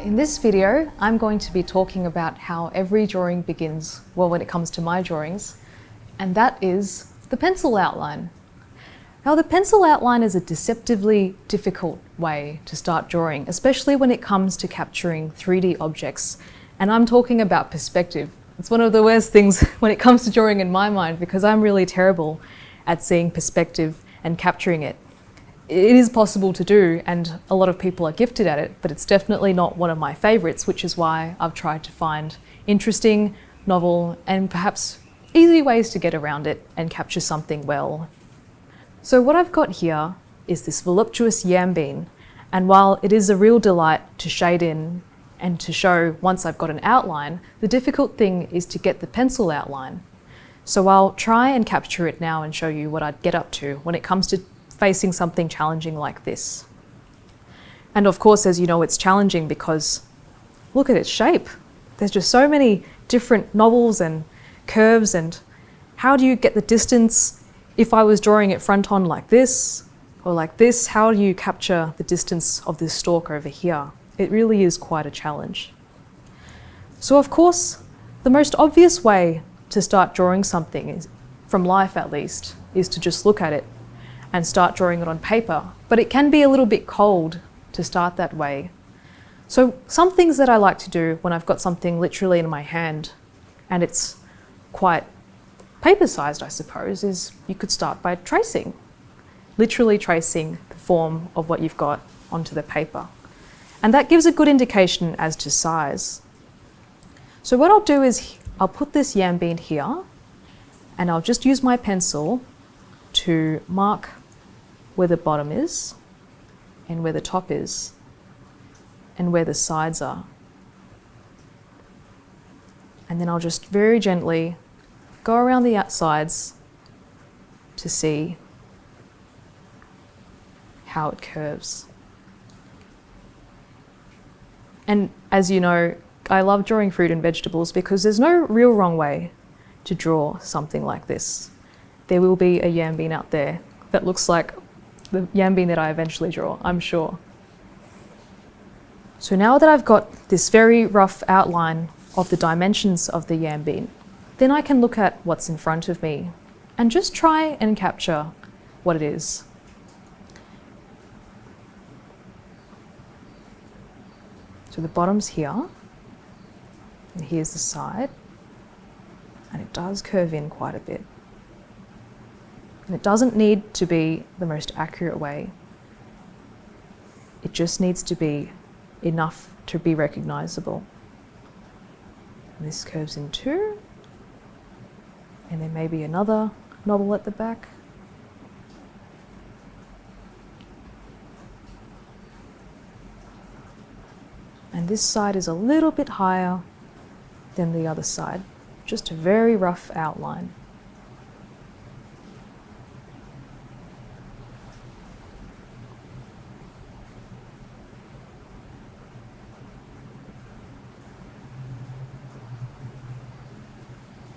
In this video, I'm going to be talking about how every drawing begins, well, when it comes to my drawings, and that is the pencil outline. Now, the pencil outline is a deceptively difficult way to start drawing, especially when it comes to capturing 3D objects. And I'm talking about perspective. It's one of the worst things when it comes to drawing in my mind, because I'm really terrible at seeing perspective and capturing it. It is possible to do, and a lot of people are gifted at it, but it's definitely not one of my favorites, which is why I've tried to find interesting, novel, and perhaps easy ways to get around it and capture something well. So what I've got here is this voluptuous yam bean, and while it is a real delight to shade in and to show once I've got an outline, the difficult thing is to get the pencil outline. So I'll try and capture it now and show you what I'd get up to when it comes to facing something challenging like this. And of course, as you know, it's challenging because look at its shape. There's just so many different knobbles and curves, and how do you get the distance? If I was drawing it front on like this or like this, how do you capture the distance of this stalk over here? It really is quite a challenge. So of course, the most obvious way to start drawing something, is, from life at least, is to just look at it and start drawing it on paper. But it can be a little bit cold to start that way. So some things that I like to do when I've got something literally in my hand and it's quite paper-sized, I suppose, is you could start by tracing. Literally tracing the form of what you've got onto the paper. And that gives a good indication as to size. So what I'll do is I'll put this yam bean here and I'll just use my pencil to mark where the bottom is and where the top is and where the sides are. And then I'll just very gently go around the outsides to see how it curves. And as you know, I love drawing fruit and vegetables because there's no real wrong way to draw something like this. There will be a yam bean out there that looks like the yam bean that I eventually draw, I'm sure. So now that I've got this very rough outline of the dimensions of the yam bean, then I can look at what's in front of me and just try and capture what it is. So the bottom's here, and here's the side, and it does curve in quite a bit. And it doesn't need to be the most accurate way. It just needs to be enough to be recognizable. And this curves in too. And there may be another knobble at the back. And this side is a little bit higher than the other side. Just a very rough outline.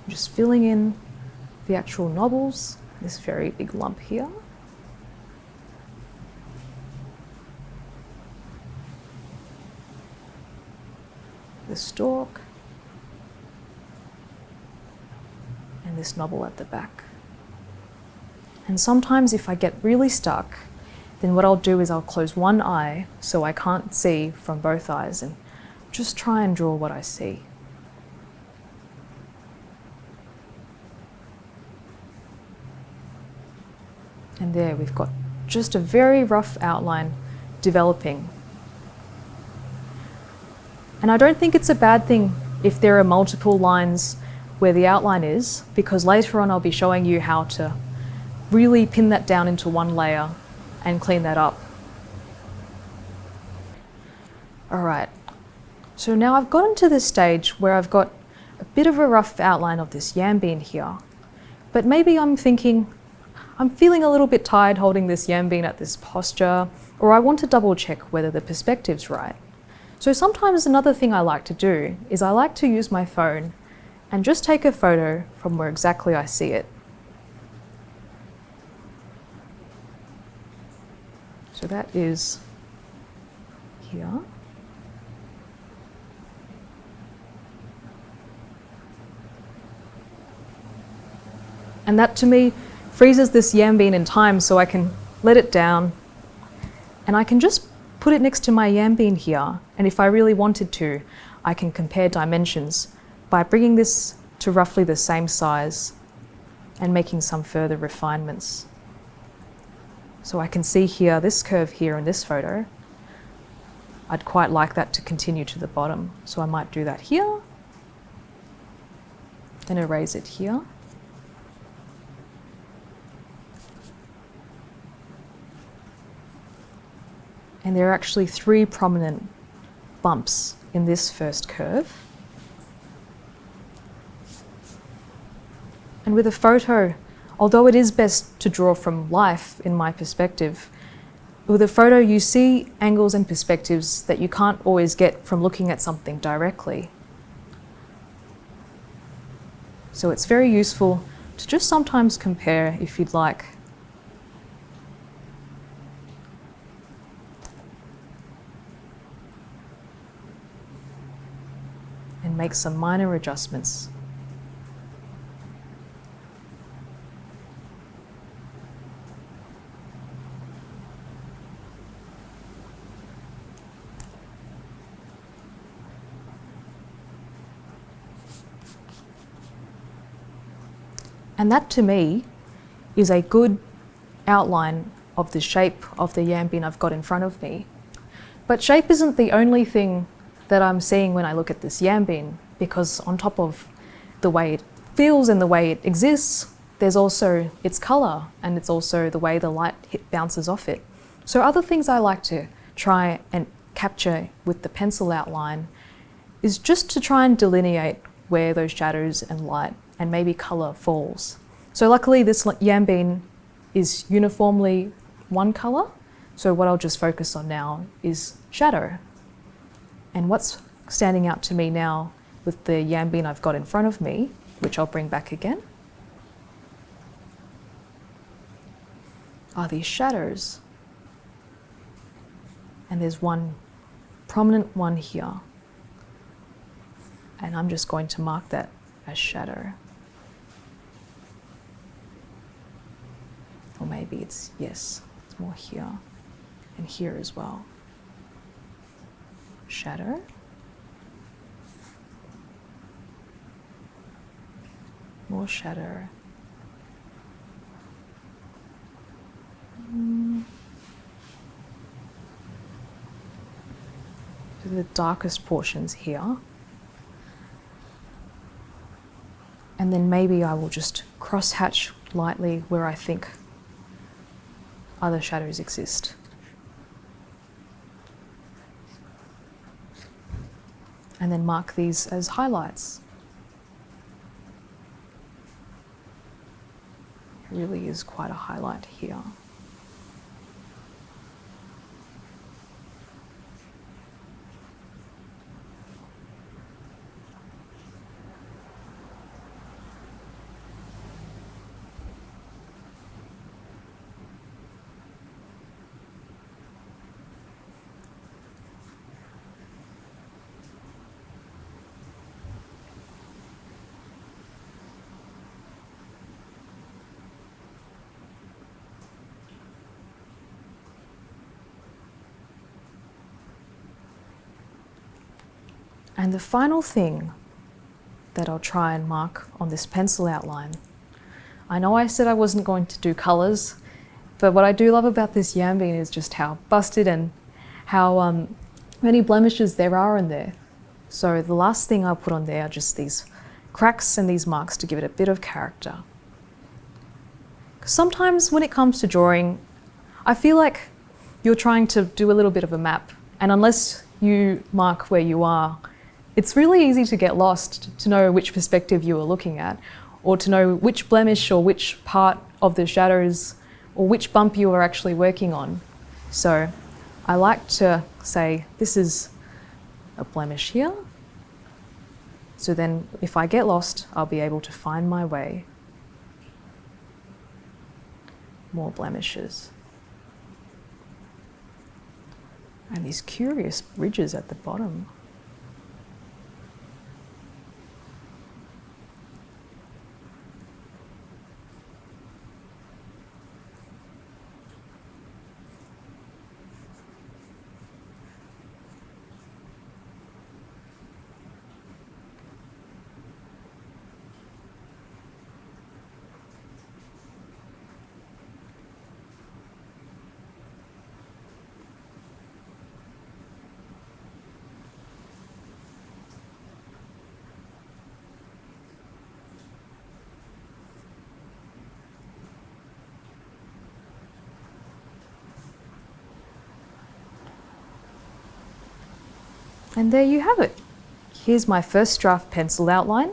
Just filling in the actual knobbles, this very big lump here. The stalk, and this knobble at the back. And sometimes if I get really stuck, then what I'll do is I'll close one eye so I can't see from both eyes and just try and draw what I see. And there we've got just a very rough outline developing. And I don't think it's a bad thing if there are multiple lines where the outline is, because later on I'll be showing you how to really pin that down into one layer and clean that up. All right, so now I've gotten to this stage where I've got a bit of a rough outline of this yam bean here, but maybe I'm thinking, I'm feeling a little bit tired holding this yam bean at this posture, or I want to double check whether the perspective's right. So sometimes another thing I like to do is I like to use my phone and just take a photo from where exactly I see it. So that is here. And that to me freezes this yam bean in time, so I can let it down and I can just put it next to my yam bean here. And if I really wanted to, I can compare dimensions by bringing this to roughly the same size and making some further refinements. So I can see here, this curve here in this photo, I'd quite like that to continue to the bottom. So I might do that here and erase it here. And there are actually 3 prominent bumps in this first curve. And with a photo, although it is best to draw from life in my perspective, with a photo you see angles and perspectives that you can't always get from looking at something directly. So it's very useful to just sometimes compare if you'd like. And make some minor adjustments. And that to me is a good outline of the shape of the yam bean I've got in front of me. But shape isn't the only thing that I'm seeing when I look at this yam bean, because on top of the way it feels and the way it exists, there's also its colour, and it's also the way the light bounces off it. So other things I like to try and capture with the pencil outline is just to try and delineate where those shadows and light and maybe colour falls. So luckily this yam bean is uniformly one colour, so what I'll just focus on now is shadow. And what's standing out to me now with the yam bean I've got in front of me, which I'll bring back again, are these shadows. And there's one prominent one here. And I'm just going to mark that as shadow. Or maybe it's, yes, it's more here and here as well. Shadow. More shadow. To the darkest portions here. And then maybe I will just cross-hatch lightly where I think other shadows exist. And then mark these as highlights. It really is quite a highlight here. And the final thing that I'll try and mark on this pencil outline, I know I said I wasn't going to do colours, but what I do love about this yam bean is just how busted and how many blemishes there are in there. So the last thing I'll put on there are just these cracks and these marks to give it a bit of character. 'Cause sometimes when it comes to drawing, I feel like you're trying to do a little bit of a map, and unless you mark where you are, it's really easy to get lost, to know which perspective you are looking at, or to know which blemish or which part of the shadows or which bump you are actually working on. So I like to say, this is a blemish here. So then if I get lost, I'll be able to find my way. More blemishes. And these curious ridges at the bottom. And there you have it. Here's my first draft pencil outline,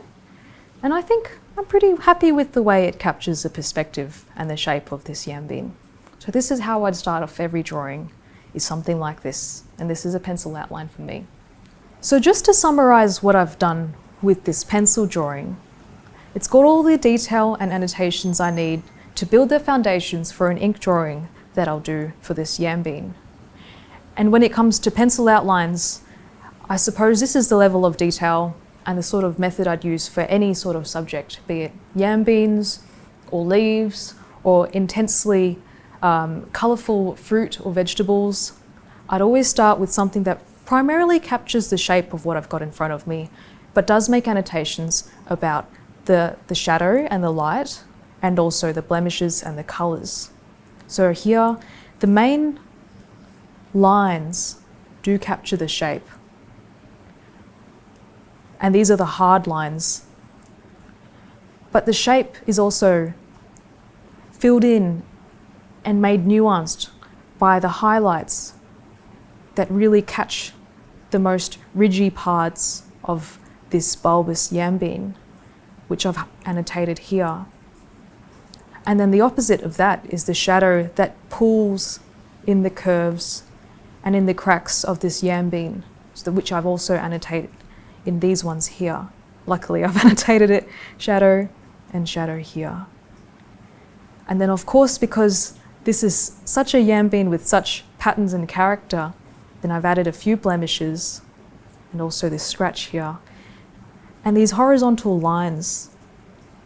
and I think I'm pretty happy with the way it captures the perspective and the shape of this yam bean. So this is how I'd start off every drawing, is something like this, and this is a pencil outline for me. So just to summarize what I've done with this pencil drawing, it's got all the detail and annotations I need to build the foundations for an ink drawing that I'll do for this yam bean. And when it comes to pencil outlines, I suppose this is the level of detail and the sort of method I'd use for any sort of subject, be it yam beans or leaves or intensely colourful fruit or vegetables. I'd always start with something that primarily captures the shape of what I've got in front of me, but does make annotations about the shadow and the light, and also the blemishes and the colours. So here, the main lines do capture the shape. And these are the hard lines. But the shape is also filled in and made nuanced by the highlights that really catch the most ridgy parts of this bulbous yam bean, which I've annotated here. And then the opposite of that is the shadow that pulls in the curves and in the cracks of this yam bean, which I've also annotated in these ones here. Luckily, I've annotated it shadow and shadow here. And then of course, because this is such a yam bean with such patterns and character, then I've added a few blemishes and also this scratch here. And these horizontal lines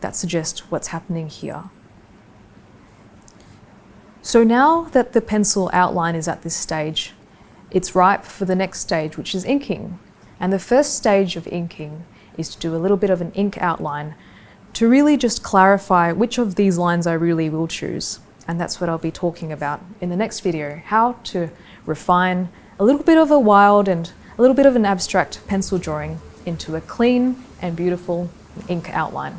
that suggest what's happening here. So now that the pencil outline is at this stage, it's ripe for the next stage, which is inking. And the first stage of inking is to do a little bit of an ink outline to really just clarify which of these lines I really will choose. And that's what I'll be talking about in the next video, how to refine a little bit of a wild and a little bit of an abstract pencil drawing into a clean and beautiful ink outline.